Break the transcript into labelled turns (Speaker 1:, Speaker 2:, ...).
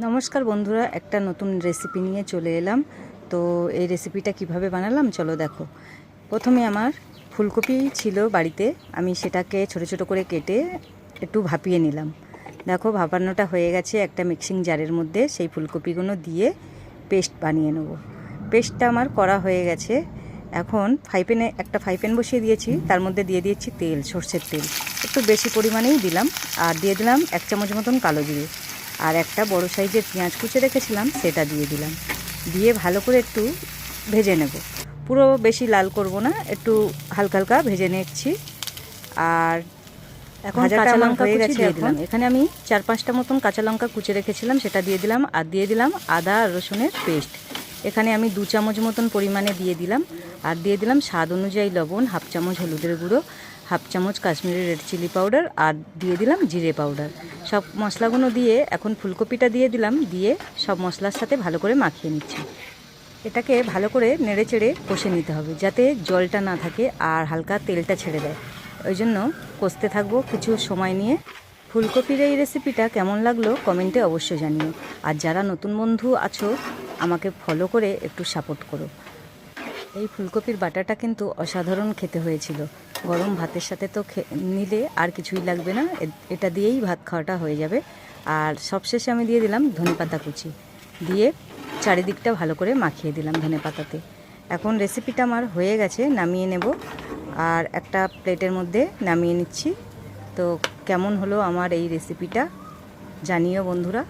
Speaker 1: নমস্কার বন্ধুরা, একটা নতুন রেসিপি নিয়ে চলে এলাম। তো এই রেসিপিটা কিভাবে বানালাম চলো দেখো। প্রথমে আমার ফুলকপি ছিল বাড়িতে, আমি সেটাকে ছোট ছোট করে কেটে একটু ভাপিয়ে নিলাম। দেখো ভাপানোটা হয়ে গেছে। একটা মিক্সিং জারের মধ্যে সেই ফুলকপিগুলো দিয়ে পেস্ট বানিয়ে নেব। পেস্টটা আমার করা হয়ে গেছে। এখন একটা ফ্রাই প্যান বসিয়ে দিয়েছি, তার মধ্যে দিয়ে দিয়েছি তেল, সর্ষের তেল একটু বেশি পরিমাণেই দিলাম। আর দিয়ে দিলাম 1 চামচ মতন কালো জিরে, আর একটা বড় সাইজের পেঁয়াজ কুচে রেখেছিলাম সেটা দিয়ে দিলাম। দিয়ে ভালো করে একটু ভেজে নেব। পুরো বেশি লাল করব না, একটু হালকা হালকা ভেজে নিচ্ছি। আর এখন কাঁচা লঙ্কা হয়ে গেছে। এখন এখানে আমি 4-5টা মতন কাঁচা লঙ্কা কুচে রেখেছিলাম, সেটা দিয়ে দিলাম। আর দিয়ে দিলাম আদা আর রসুনের পেস্ট। এখানে আমি 2 চামচ মতন পরিমাণে দিয়ে দিলাম। আর দিয়ে দিলাম স্বাদ অনুযায়ী লবণ, 1/2 চামচ হলুদের গুঁড়ো, 1/2 চামচ কাশ্মীরি রেড চিলি পাউডার, আর দিয়ে দিলাম জিরে পাউডার। সব মশলাগুলো দিয়ে এখন ফুলকপিটা দিয়ে দিলাম, দিয়ে সব মশলার সাথে ভালো করে মাখিয়ে নিচ্ছি। এটাকে ভালো করে নেড়ে চেড়ে কষে নিতে হবে, যাতে জলটা না থাকে আর হালকা তেলটা ছেড়ে দেয়। ওই জন্য কষতে থাকবো কিছু সময় নিয়ে। ফুলকপির এই রেসিপিটা কেমন লাগলো কমেন্টে অবশ্যই জানিও। আর যারা নতুন বন্ধু আছো আমাকে ফলো করে একটু সাপোর্ট করো। এই ফুলকপির বাটাটা কিন্তু অসাধারণ খেতে হয়েছিল। গরম ভাতের সাথে তো নিলে আর কিছুই লাগবে না, এটা দিয়েই ভাত খাওয়াটা হয়ে যাবে। আর সবশেষে আমি দিয়ে দিলাম ধনেপাতা কুচি, দিয়ে চারিদিকটা ভালো করে মাখিয়ে দিলাম ধনেপাতাতে। এখন রেসিপিটা আমার হয়ে গেছে, নামিয়ে নেব। আর একটা প্লেটের মধ্যে নামিয়ে নিচ্ছি। তো কেমন হলো আমার এই রেসিপিটা জানিও বন্ধুরা।